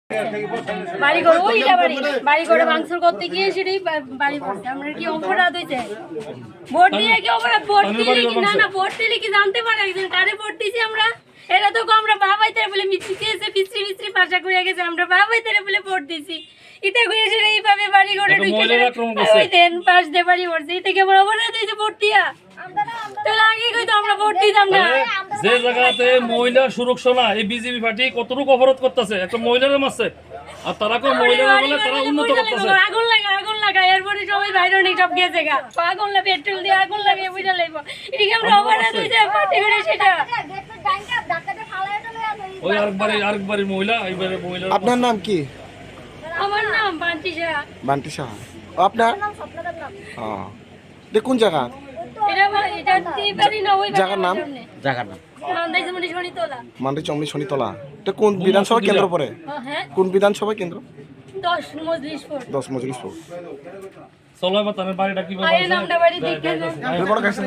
বাড়ি করে ওইটা বাড়ি করে ভাঙচুর করতে গিয়ে সেটাই বাড়ি করছে। আমরা কি অপরাধ হয়েছে? ভোট দিয়ে কি অপরাধ? ভোট দিলে কি না ভোট দিলে কি জানতে পারে একজন কারে ভোট দিছি আমরা? এটা তো আমরা বাবাইতে বলে মিছিয়েছে পিছরি পাশা করে গেছে, আমরা বাবাইতে বলে ভোট দিছি। এটা করে সেটা এইভাবে বাড়ি করে ওই দেন পাশ দিয়ে বাড়ি করছে। এটা কি আমরা অপরাধ হয়েছে ভোট দিয়া? তাহলে আগে কইতো আমরা ভোট দিতাম না। যে জায়গাতে মহিলা সুরক্ষা না, এই বিজেপি পার্টি কতটুকু অপরাধ করতেছে, একটা মহিলার মারছে আর তারা কো মহিলারা বলে তারা উন্নত করতেছে। আগুন লাগা এরপরে সবাই বাইরে নেই সব গেছে গা, আগুন লাগে পেট্রোল দিয়ে আগুন লাগিয়ে বুঝা লাগব। এটা কি আমরা অপরাধ হইছে পার্টি করে সেটা? ওই আরেকবারে মহিলা এইবারে মহিলা। আপনার নাম কি? আমার নাম বান্টি সাহা। বান্টি সাহা। আপনার নাম স্বপ্নদার নাম। কোন জায়গা? এটা টিপারি না, ওই জায়গার নাম? জায়গার নাম মান্ডি চমনি শনিতলা। এটা কোন বিধানসভা কেন্দ্র পড়ে? হ্যাঁ, কোন বিধানসভা কেন্দ্র? 10 মজলিশপুর। 10 মজলিশপুর। চলো এবার তার বাড়িটা কি আরে নামটা বাড়ি দেখে না। বড় কাছে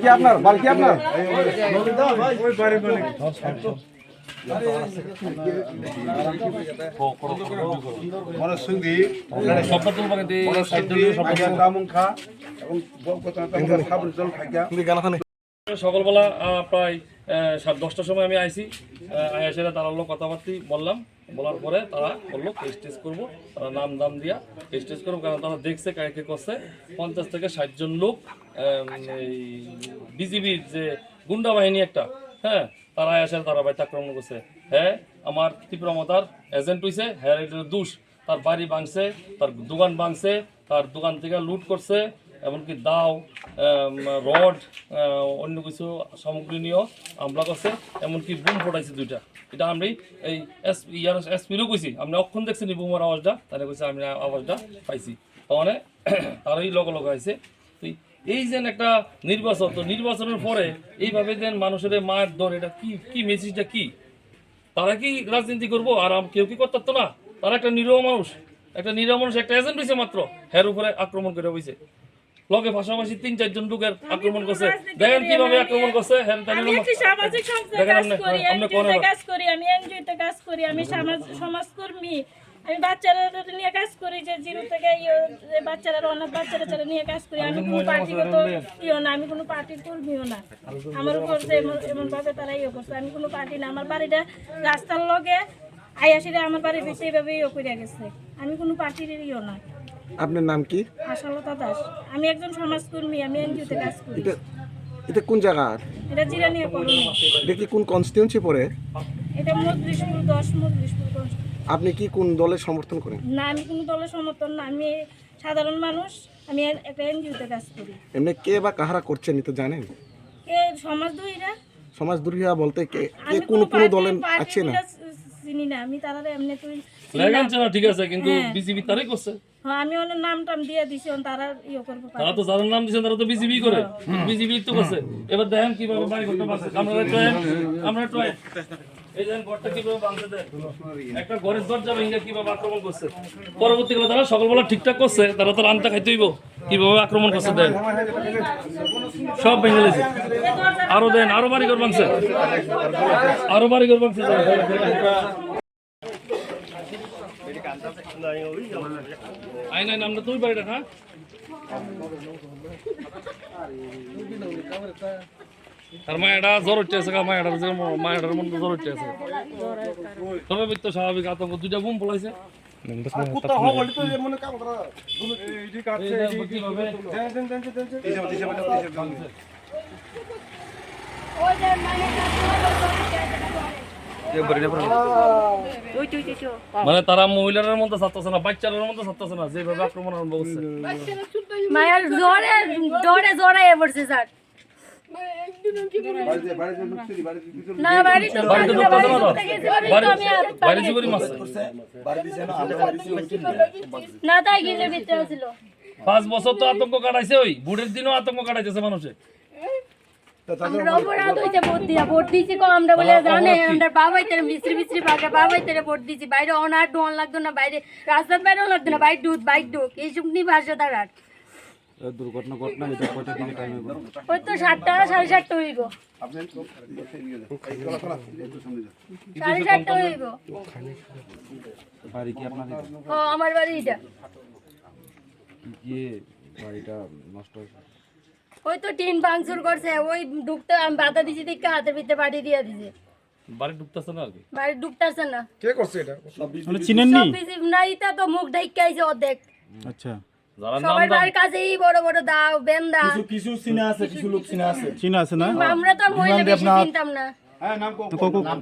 কি আপনার বাল কি আপনার? সকালবেলা প্রায় 10টার সময় আমি আইসি, এসে তারা কথাবার্তা বলার পরে তারা বললো টেস্ট করবো, তারা নাম দাম দিয়া টেস্ট করবো, কারণ তারা দেখছে কাকে করছে 50 থেকে 60 জন লোক বিজিবির যে গুন্ডা বাহিনী একটা, হ্যাঁ, তারা এসে তারা বাইতে আক্রমণ করছে। হ্যাঁ, আমার ত্রিপুরা মতার এজেন্ট হইছে, হ্যাঁ এটা দোষ, তার বাড়ি ভাঙছে, তার দোকান ভাঙছে, তার দোকান থেকে লুট করছে, এমনকি দাও রড অন্য কিছু সামগ্রী নিয়েও হামলা করছে, এমনকি বুম ফোটাইছে 2টা। এটা আমি এই এসপিরও কইছি, আপনি অক্ষণ দেখছেন বুমের আওয়াজটা, তাহলে কইছে আমি আওয়াজটা পাইছি, মানে তারই লগ হয়েছে। তো এই যে একটা নির্বাচন, তো নির্বাচনের পরে এইভাবে যেন মানুষের মায়ের দর, এটা কি মেসেজটা কি? তারা কি রাজনীতি করবো আর কেউ কি করতো না? তারা একটা নিরীহ মানুষ, একটা এজেন্ট হয়েছে মাত্র, হের উপরে আক্রমণ করে হয়েছে, লগে পাশাপাশি 3-4 জন লোকের আক্রমণ করছে। দেখেন কিভাবে আক্রমণ করছে। আমি একটি সামাজিক সংস্থায় কাজ করি, এনজিওতে কাজ করি, আমি এনজিওতে কাজ করি, আমি সমাজকর্মী, আমি বাচ্চারা নিয়ে কাজ করি, যে 0 থেকে বাচ্চারা অনাথ বাচ্চারা নিয়ে কাজ করি। আমি কোনো পার্টিগত না, আমি কোনো পার্টির কর্মীও না। আমার উপর যে এমন ভাবে তারা করছে, আমি কোনো পার্টি না। আমার বাড়িটা রাস্তার লগে আইয়াসিরা আমার বাড়ির বেশি এইভাবে করে গেছে, আমি কোনো পার্টির না। আপনার নাম কি? আশালতা দাস। আমি একজন সমাজকর্মী, আমি এনজিওতে কাজ করি। এটা কোন জায়গা? এটা জিরানিয়া কলোনি। এটা কি কোন কনস্টিটিউয়েন্সি পড়ে? এটা মজলিশপুর 10 মজলিশপুর কনস্টিটিউয়েন্সি। আপনি কি কোন দলের সমর্থন করেন? না, আমি কোনো দলের সমর্থন না, আমি সাধারণ মানুষ, আমি একটা এনজিওতে কাজ করি। এমনি কে বা কাহারা করছেন তো জানেন? কে সমাজদ্রোহীরা? সমাজদ্রোহীরা বলতে কে কোন দলের আছে না? চিনি না আমি, তারা এমনি তুই লাগানছে না, ঠিক আছে, কিন্তু বিজেপি তারাই করছে। হ্যাঁ, আমি ওনার নাম দিয়ে দিছি, তারা করবো। তারা তো যারা নাম দিয়েছেন তারা তো বিজেপি করে, বিজেপি তো করছে। এবার দেখেন কিভাবে বাড়ি করতে পারছে। আমরা ট্রাই এই দেখেন ঘরটা কিভাবে ভাঙতে দেয়, একটা ঘরের দরজা ভেঙে কিভাবে আক্রমণ করছে। পরবর্তীকালে তারা সকালবেলা ঠিকঠাক করছে, তারা তো রান্না খাইতে হইব, কিভাবে আক্রমণ করছে দেন, সব ভেঙে দিয়েছে। আরো দেন, আরো বাড়ি ঘর ভাঙছে, আরো বাড়ি ঘর ভাঙছে। আইন আমরা তুই বাড়িটা হ্যাঁ আর মায়েরা জ্বর উঠতেছে মায়েরার মধ্যে জ্বর উঠতেছে তবে তো স্বাভাবিক আতঙ্ক দুইটা বুম পলাইছে মানে তারা মহিলার মধ্যে ছাড়তেছে না বাচ্চাদের মধ্যে ছাড়তেছে না যেভাবে আক্রমণ আরম্ভ করছে মায়ের জ্বরে জ্বরে জ্বরে পড়ছে স্যার না বাড়ি তো বাইরে জীবনী মাছ না তাই গিলে ভিতরে ছিল 5 বছর তো আতঙ্ক কাটাইছে ওই বুড়ের দিনও আতঙ্ক কাটাইতেছে মানুষে আমরা অপরাধ হইছে ভোট দিছি কো আমরা বলে জানে আমরা বাবাই তেরে মিস্ত্রি পাকে বাবাই তেরে ভোট দিছি বাইরে অনার ডোন লাগতো না বাইরে রাস্তার বাইরে লাগতো না বাইক ঢুক এই সুকনি ভাষা দাঁড়ার দুর্ঘটনা এটা কত দিনে টাইম হবে ওই তো 7টা 7:30 হইব 7:30 হইব বাড়ি কি আপনাদের ও আমার বাড়ি এটা কি বাড়িটা নষ্ট হয়েছে ওই তো টিন ভাঙচুর করছে ওই ঢুকতে আমি বাধা দিছি দেখে হাতের ভিতরে বাড়ি দিয়া দিছে বাড়ি ঢুকতেছে না আর কি বাড়ি ঢুকতেছে না কে করছে এটা মানে চিনেননি সব কিছু না এটা তো মুখ ঢাইকা আইছে অর্ধেক আচ্ছা যারা নাম সবার বাড়ির কাছেই বড় বড় দাও বেন্দা কিছু চিনা আছে কিছু লোক চিনা আছে চিনা আছে না আমরা তো আর মহিলা বেশি চিনতাম না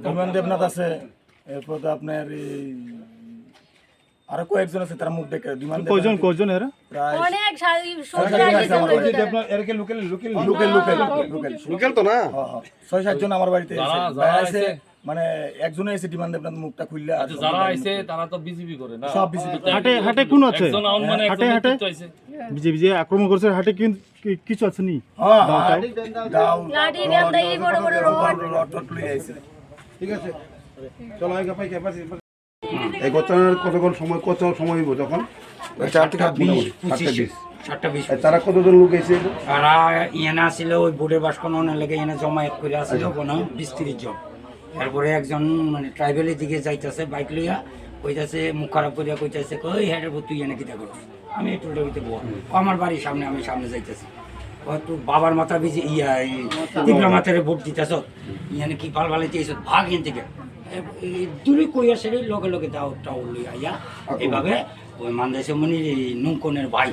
বিমান দেবনাথ আছে এরপর তো আপনার আরো কয়েকজন আছে তার মুখ দেখে বিমান কয়জন এরা প্রায় অনেক লোকাল তো না 6-7 জন আমার বাড়িতে যারা আছে আছে মানে একজনে এসে বিমান দেবনাথ মুখটা খুললে আর যারা আইছে তারা তো বিজেপি করে না সব বিজেপি হাটে কোন আছে একজন আউন মানে একজন নেতৃত্ব আইছে বিজেপি আক্রমণ করছে হাটে কিছু আছে নি দাও লাঠি বেন্দা এই বড় বড় রড রড লই আইছে ঠিক আছে চলো আগে পাই ক্যাপাসি এই ঘটনার কত সময় হইব তখন 4 থেকে 20 তারা কতজন লোক এসে তারা ইয়েনা আসছিল ওই বোর্ডে বাস কোনো লেগে এনে জমায়েত করে আসছিল কোনো 20-30 জন এরপরে একজন মানে ট্রাইবেলের দিকে যাইতেছে বাইক লইয়া কইতাছে মুখ খারাপ করিয়া কইতাছে কই হেডের পর তুই এনে কিতা করছিস আমি একটু ভিতরে বল আমার বাড়ির সামনে আমি সামনে যাইতেছি হয়তো বাবার মাথা বিজে তীব্র মাথারে ভোট দিতেছ ইয়ানে কি পাল পালাইতে এসব ভাগ এন থেকে দূরে কইয়া সেরে লগে লগে দাও টাউল লইয়া আইয়া এইভাবে ওই মান্দাসে মনির নুঙ্কনের ভাই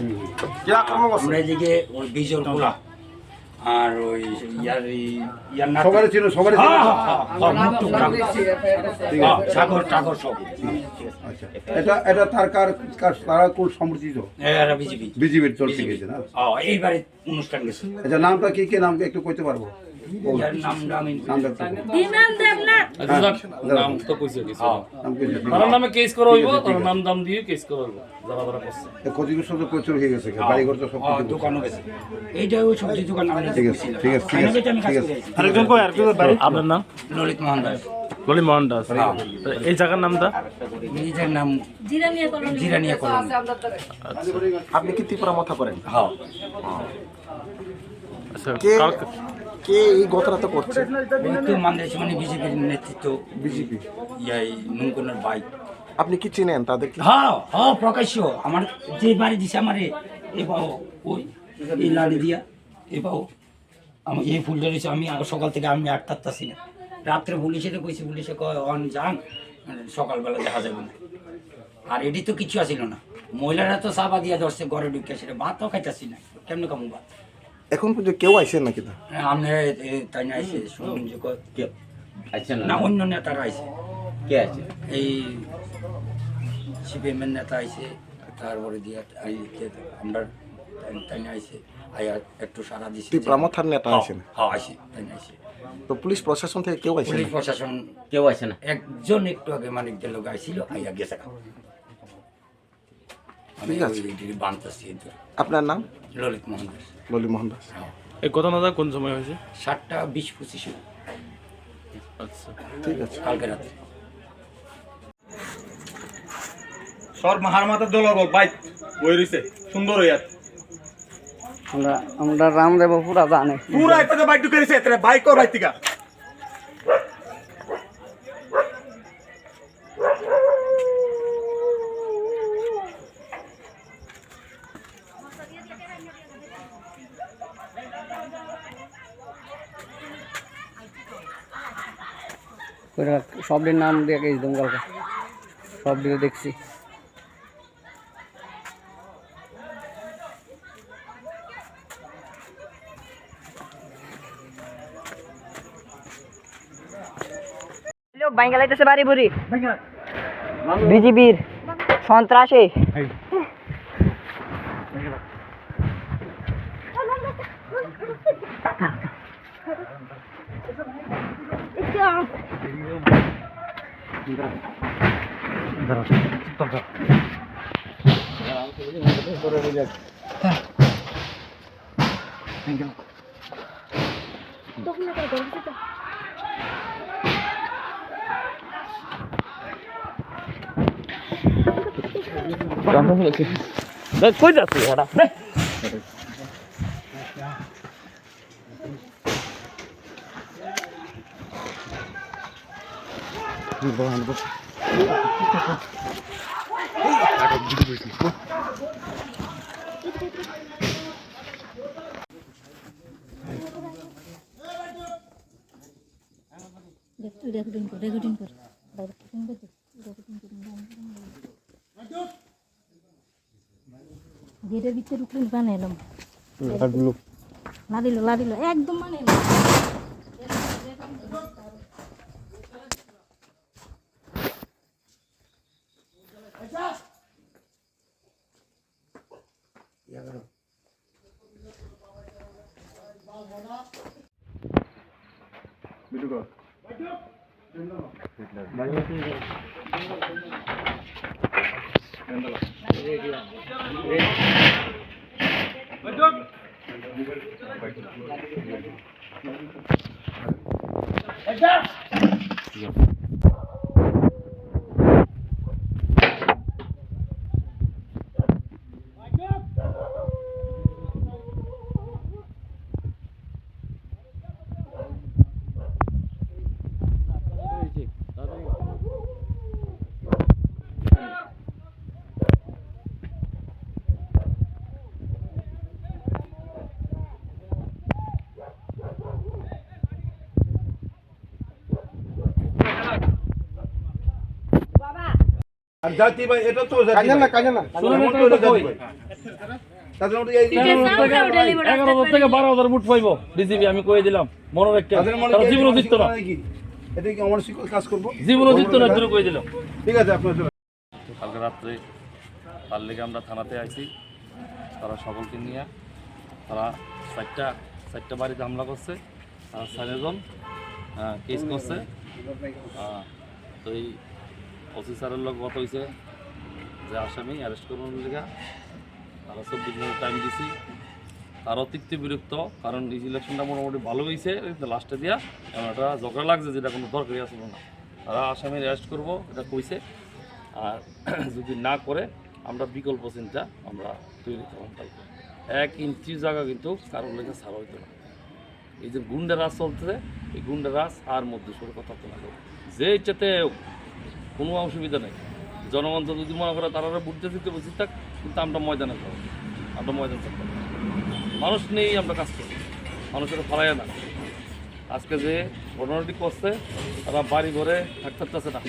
আমরা এদিকে ওই বিজল খোলা আর ওই ইয়ার না সবারই ছিল সাগর টাগর সব আচ্ছা এটা তার তারা কোন সমর্থিত এরা বিজেপি বিজেপির চলতে গেছে না এইবারে অনুষ্ঠান গেছে আচ্ছা নামটা কি নামটা একটু কইতে পারবো ইয়ার নামটা আমি বিমান দেবনাথ নাম তো কইছে কিছু তার নামে কেস করা হইব তার নাম দাম দিয়ে কেস করা হইব যারা যারা করছে ক্ষতিগ্রস্ত তো প্রচুর হয়ে গেছে বাড়ি ঘর তো সব দোকানও গেছে এইটা ওই সবজি দোকান আমি ঠিক আছে ঠিক আছে ঠিক আছে আরেকজন কই আরেকজন বাড়ি আপনার নাম ললিত মোহন দাস ললি মোহন দাস এই জায়গার নামটা নিজের নাম জিরানিয়া কলোনি জিরানিয়া কলোনি আপনি কি ত্রিপুরা মথা করেন হ্যাঁ আচ্ছা কে এই ঘটনাটা করছে একটু মানদেশ মানে বিজেপির নেতৃত্ব বিজেপি ইয়াই নুঙ্কনের ভাই আপনি কি চিনেন তাদের কি হ্যাঁ হ্যাঁ প্রকাশ্য আমার যে বাড়ি দিছে আমারে এ বাবু ওই এই লাড়ি দিয়া এ বাবু আমি এই ফুলটা রয়েছে আমি সকাল থেকে আমি আটতাছি না রাত্রে পুলিশের কইছি পুলিশে কয় অন যান সকালবেলা দেখা যাবে না আর এটি তো কিছু আসিল না মহিলারা তো চাপা দিয়া ধরছে ঘরে ঢুকে সেটা ভাতও খাইতেছি না কেমন কামু ভাত এখন পর্যন্ত কেউ আইসেন নাকি তা আমরা তাই না আইসে শুনুন যে কে আইসে না অন্য নেতারা আইসে কে আছে এই সিপিএমের নেতা আইসে তারপরে দিয়ে আমরা তাই না আইসে আয়া একটু সারা দিছি ত্রিপুরা মথার নেতা আইসেন হ্যাঁ আইসে তাই না আইসে তো পুলিশ প্রশাসন থেকে কেউ আইসেন পুলিশ প্রশাসন কেউ আইসে না একজন একটু আগে মানিকদের লোক আইছিল আইয়া গেছে আমি বানতেছি আপনার নাম ললিত মোহন দাস ললি মোহন দাস এই ঘটনাটা কোন সময় হয়েছে 7:20-25 আচ্ছা ঠিক আছে কালকে রাতে সর মাহার মাথার দল বাইক বই রইছে সুন্দর হইয়া আমরা রামদেব পুরা জানে পুরা একটা বাইক ঢুকে রইছে এতে বাইক কর বাইক থেকে ওইটা সবটির নাম দিয়ে গেছি তুমি কালকে সবটিকে দেখছি বাইঙ্গা লাইতেছে বাড়ি বুড়ি বিজিবির সন্ত্রাসী কই যাচ্ছি এটা রেকর্ডিং কর গেটের ভিতরে ঢুকলে বানাইলাম লাদিল একদম বানাইলাম আর জাতি ভাই এটা তো জাতি না তাদের মধ্যে এই 11,000 থেকে 12,000 ফুট পাইব বিজিবি আমি কয়ে দিলাম মনে রাখতে তারা জীবনও দিত না এটা কি আমার কাজ করব জীবনও দিত না শুরু করে দিলাম ঠিক আছে আপনার কালকে রাত্রে তার লেগে আমরা থানাতে আইছি তারা সকলকে নিয়ে তারা চারটা বাড়িতে হামলা করছে আর 4 জন কেস করছে তো এই অফিসারের লোক গত হয়েছে যে আসামি অ্যারেস্ট করবার লেগে তারা 24 মিনিট টাইম দিছি তার অতিরিক্ত বিরক্ত কারণ এই ইলেকশনটা মোটামুটি ভালো হয়েছে লাস্টে দিয়া এমন একটা ঝগড়া লাগছে যেটা কোনো দরকারই আসলো না তারা আসামির অ্যারেস্ট করবো এটা কইছে আর যদি না করে আমরা বিকল্প চিন্তা আমরা তৈরি করলাম তাই 1 ইঞ্চি জায়গা কিন্তু কারোর লেগে ছাড়া হইতো না এই যে গুন্ডা রাজ চলতেছে এই গুন্ডা রাজ আর মধ্যে সরে কথা তো না যে ইচ্ছাতে কোনো অসুবিধা নেই জনগণ তো যদি মনে করে তারা বুঝতে দিতে বসে থাক কিন্তু আমরা ময়দানে যাবো আমরা ময়দান থাকতে মানুষ নেই আমরা কাজ করি মানুষের ফলাইয়া না আজকে যে ঘটনাটি করছে তারা বাড়ি ঘরে থাকতে না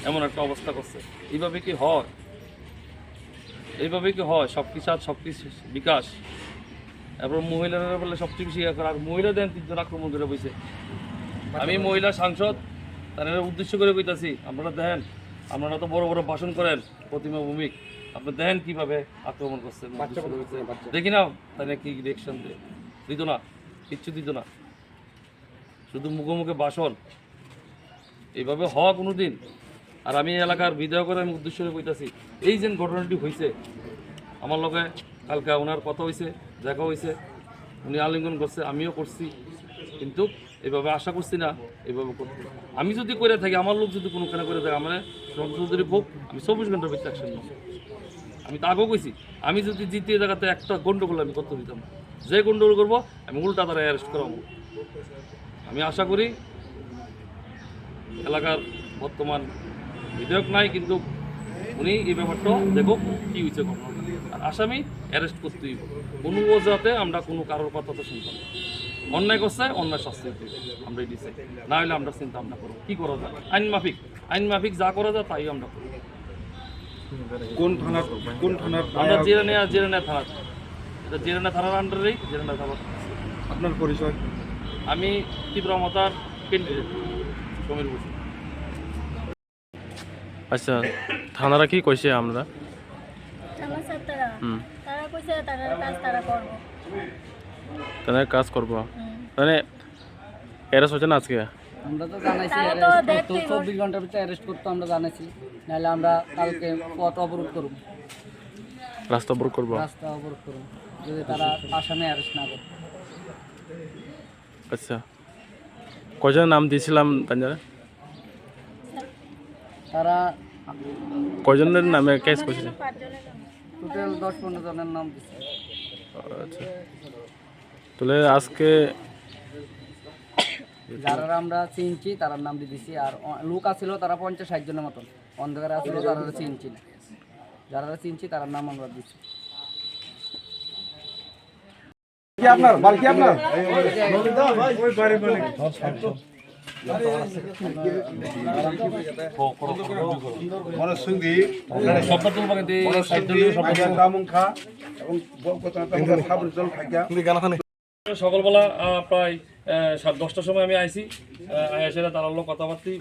এমন একটা অবস্থা করছে এইভাবে কি হয় সব কিছু আর সব কিছু বিকাশ এরপর মহিলারা বলে সবচেয়ে বেশি আর মহিলা দেন 3 জন আক্রমণ করে বসে আমি মহিলা সাংসদ তাদের উদ্দেশ্য করে কইতাছি আপনারা দেখেন আপনারা তো বড় বড় ভাষণ করেন প্রতিমা ভূমিক আপনি দেখেন কীভাবে আক্রমণ করছেন দেখি না তাহলে কি রিয়েকশন দিত না কিচ্ছু দিত না শুধু মুখে মুখে ভাষণ এইভাবে হওয়া কোনো দিন আর আমি এলাকার বিধায়ক করে আমি উদ্দেশ্য করে কইতাছি এই যে ঘটনাটি হয়েছে আমার লগে কালকে ওনার কথা হয়েছে দেখা হয়েছে উনি আলিঙ্গন করছে আমিও করছি কিন্তু এইভাবে আশা করছি না এইভাবে করতে আমি যদি করে থাকি আমার লোক যদি কোনো কেনা করে থাকে আমার সংসদের ভোগ আমি 24 ঘন্টার ভিতরে অ্যাকশন নিই আমি তো আগেও কইছি আমি যদি দ্বিতীয় জায়গাতে একটা গন্ডগোল আমি করতে দিতাম যে গন্ডগোল করবো আমি উল্টা তারা অ্যারেস্ট করাবো আমি আশা করি এলাকার বর্তমান বিধায়ক নাই কিন্তু উনি এই ব্যাপারটা দেখুক কী হয়েছে ঘটনা আর আসামি অ্যারেস্ট করতেই কোনো অজাতে আমরা কোনো কারোর কথা তো শুনতাম না অন্যায় করছে অন্যায় শাস্তি দিতে আমরা দিচ্ছি, না হলে আমরা চিন্তা ভাবনা করবো কি করা যায়, আইন মাফিক যা করা যায় তাই আমরা করবো। কোন থানার আমরা জিরানিয়া থানা, এটা জিরানিয়া থানার আন্ডারেই জিরানিয়া থানা। আপনার পরিচয়? আমি ত্রিপুরা মতার কেন্দ্রে সমীর বসু। আচ্ছা থানারা কি কইছে আমরা? থানা স্যার তারা কইছে তারা কাজ তারা করবো। তারা কাজ করবো মানে অ্যারেস্ট হচ্ছে না আজকে? আমরা তো জানাইছি তারা তো arrest দেখতেই করতে, 24 ঘন্টার ভিতরে অ্যারেস্ট করতে আমরা জানাইছি, নাহলে আমরা কালকে পথ অবরোধ করব, রাস্তা অবরোধ করবো। রাস্তা অবরোধ করব যদি তারা আসামে অ্যারেস্ট না করে। আচ্ছা কয়জনের নাম দিয়েছিলাম তাঞ্জারে? তারা কয়জনের নামে কেস করছে? টোটাল 10-15 জনের নাম দিচ্ছে। আচ্ছা তাহলে আজকে যারা আমরা চিনছি তার নাম দিয়ে দিছি, আর লোক আছিল তারা 50-60 জনের মতন, অন্ধকারে আছিল তারা চিনছি না, যারা চিনছি তার নাম আমরা দিচ্ছি। কি আপনার বাড়ি কি আপনার? মনে সঙ্গী দামুখা এবং খাবার জল থাকিয়া সকালবেলা প্রায় 10টার সময় আমি আইছি, এসে তারা লোক কথাবার্তা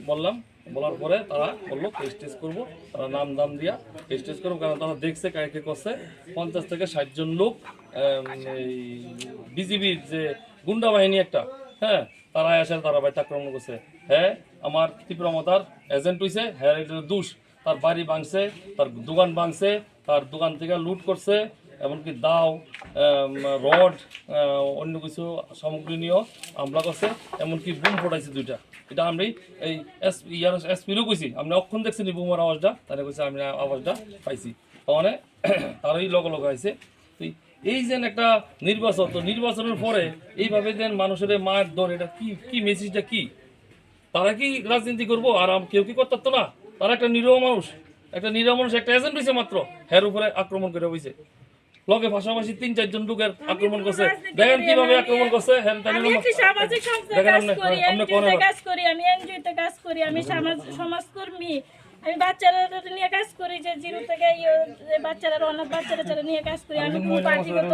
বলার পরে তারা বললো টেস্ট করবো, তারা নাম দাম দিয়া টেস্ট করবো, কারণ তারা দেখছে কাকে করছে 50 থেকে 60 জন লোক বিজিবির যে গুন্ডা বাহিনী একটা, হ্যাঁ তারা এসে তারা বাইতে আক্রমণ করছে। হ্যাঁ আমার ত্রিপুরা মতার এজেন্ট হইছে, হ্যাঁ এটার দোষ, তার বাড়ি ভাঙছে, তার দোকান ভাঙছে, তার দোকান থেকে লুট করছে, এমনকি দাও রড অন্য কিছু সামগ্রী নিয়েও হামলা করছে, এমনকি বুম ফোটাইছে 2টা। এটা আমি এই এসপিরও কইছি, আপনি অক্ষণ দেখছেন বুমের আওয়াজটা, তারা কইছে আমি আওয়াজটা পাইছি, মানে তারই লগে আইছে। এই যে একটা নির্বাচন, তো নির্বাচনের পরে এইভাবে যেন মানুষের মায়ের দর, এটা কি মেসেজটা কি? তারা কি রাজনীতি করবো আর কেউ কি করতে না? তারা একটা নিরীহ মানুষ একটা এজেন্ট হয়েছে মাত্র, হের উপরে আক্রমণ করে হয়েছে, লগে পাশাপাশি 3-4 জন লোকের আক্রমণ করছে। দেখেন কিভাবে আক্রমণ করছে। আমি একটি সামাজিক সংস্থায় কাজ করি, এনজিওতে কাজ করি, আমি এনজিওতে কাজ করি, আমি সমাজকর্মী, আমি বাচ্চারা নিয়ে কাজ করি, যে 0 থেকে বাচ্চারা অনাথ বাচ্চারা নিয়ে কাজ করি। আমি কোনো পার্টিগত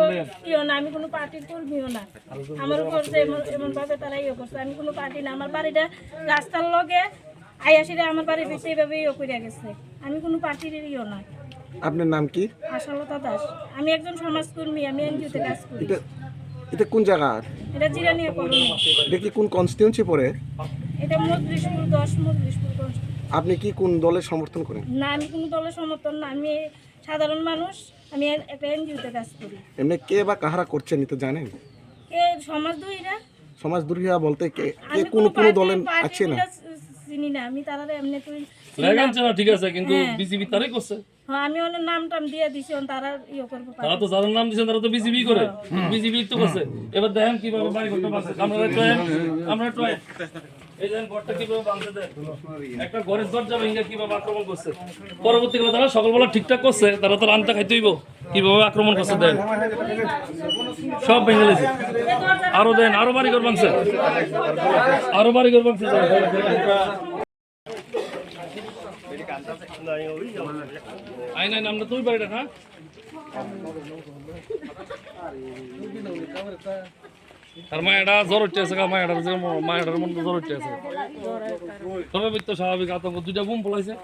না, আমি কোনো পার্টির কর্মীও না। আমার উপর যে এমন ভাবে তারা করছে, আমি কোনো পার্টি না। আমার বাড়িটা রাস্তার লগে আইয়াসিরা আমার বাড়ির ভিতরে এইভাবে করে গেছে, আমি কোনো পার্টির না। আপনার নাম কি? আশালতা দাস। আমি একজন সমাজকর্মী, আমি এনজিওতে কাজ করি। এটা কোন জায়গা? এটা জিরানিয়া কলোনি। এটা কি কোন কনস্টিটিউয়েন্সি পড়ে? এটা মজলিশপুর 10 মজলিশপুর। আপনি কি কোন দলের সমর্থন করেন? না, আমি কোনো দলের সমর্থন না, আমি সাধারণ মানুষ, আমি একটা এনজিওতে কাজ করি। এমনি কে বা কাহারা করছেন এটা জানেন? কে সমাজদ্রোহীরা? সমাজদ্রোহীরা বলতে কে আমি কোন দলের আছে না? চিনি না, আমি তারা এমনি তুই লাগানছে না, ঠিক আছে, কিন্তু বিজেপি তারাই করছে। হ্যাঁ, আমি ওনার নাম দিয়ে দিছি, তারা করবো। তারা তো যারা নাম দিয়েছেন তারা তো বিজেপি করে, বিজেপি তো করছে। এবার দেখেন কিভাবে বাড়ি করতে পারছে। আমরা ট্রাই এই দেখেন ঘরটা কিভাবে ভাঙতে দেয়, একটা ঘরের দরজা ভেঙে কিভাবে আক্রমণ করছে। পরবর্তীকালে তারা সকালবেলা ঠিকঠাক করছে, তারা তো রান্না খাইতে হইব, কিভাবে আক্রমণ করছে দেন, সব ভেঙে গেছে। আরো দেন, আরো বাড়ি ঘর ভাঙছে, আরো বাড়ি ঘর ভাঙছে। আইন আমরা তুই বাড়িটা না আর মায়েরা জ্বর উঠতে আছে, মায়ের মধ্যে জ্বর উঠতে আছে, স্বাভাবিক তো স্বাভাবিক আতঙ্ক। 2টা বুম পলাইছে।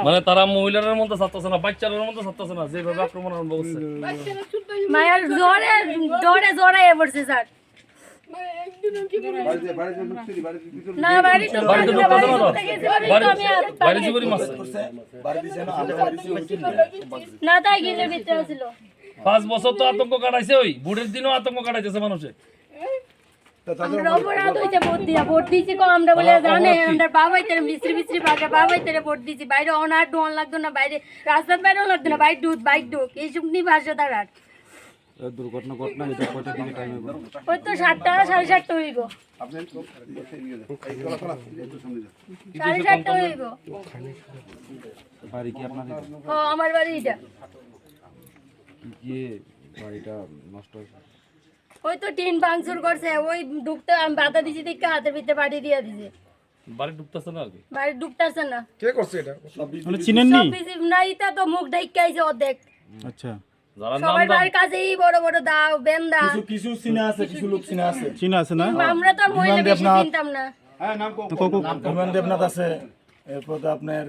মানে তারা মহিলার মধ্যে ছাড়তেছে না, বাচ্চাদের মধ্যে ছাড়তেছে না, যেভাবে আক্রমণ আরম্ভ করছে। মায়ের জোরে জোরে পড়ছে স্যার। না, তাই গেলে ভিতরে ছিল। 5 বছর তো আতঙ্ক কাটাইছে, ওই ভোটের দিনও আতঙ্ক কাটাইতেছে মানুষে। আমরা অপরাধ হইতে ভোট দিয়েছি কম, আমরা বলে জানে আমরা বাবাই তেরে মিস্ত্রি ভাষা বাবাই তেরে ভোট দিয়েছি। বাইরে অনার ডোন লাগতো না, বাইরে রাস্তার বাইরেও লাগতো না, বাইক ঢুক এইসব নিয়ে ভাষা দাঁড়ার। দুর্ঘটনা ঘটনা এটা কয়টা দিনে টাইম হবে? ওই তো 7টা 7:30 হইব। আপনি এই চলা একটু সামনে যান। 7:30 হইব। বাড়ি কি আপনার? ও আমার বাড়ি এটা। কি বাড়িটা নষ্ট হয়েছে? ওই তো টিন ভাঙচুর করছে, ওই ঢুকতে আমি বাধা দিছি দেখে হাতের ভিতরে বাড়ি দিয়ে দিছে। বাড়ি ঢুকতেছে না আর কি। বাড়ি ঢুকতেছে না। কে করছে এটা? মানে চিনেননি? সব কিছু নাই, তা তো মুখ ঢাইকা আইছে অর্ধেক। আচ্ছা, যারা নাম সবার বাড়ির কাছেই বড় বড় দাও বেন্দা। কিছু সিনা আছে, কিছু লোক সিনা আছে। চিনা আছে না? আমরা তো আর মহিলা বেশি চিনতাম না। হ্যাঁ নাম বিমান দেবনাথ আছে, এরপর তো আপনার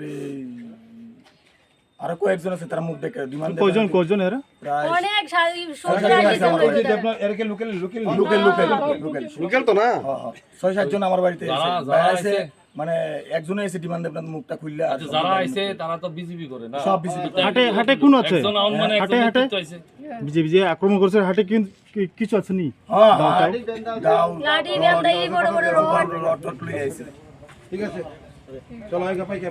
আরো কয়েকজন আছে, তারা মুখ দেখে বিমান কয়জন কয়জন এরা? প্রায় অনেক এরকে লোকাল লোকাল তো না? 6-7 জন আমার বাড়িতে যারা এসে। যারা আছে আইছে, মানে একজনে এসে বিমান দেবনাথ মুখটা খুললে আচ্ছা যারা আইছে তারা তো বিজেপি করে না। সব বিজেপি হাটে হাটে কোন আছে? একজন আউন মানে হাটে একজন হাটে নেতৃত্ব আইছে। বিজেপি যে আক্রমণ করছে হাটে কিছু আছে নি? হ্যাঁ দাও লাঠি বেন্দা এই বড় বড় রড। রড লই আইছে। ঠিক আছে চলো আগে পাইকে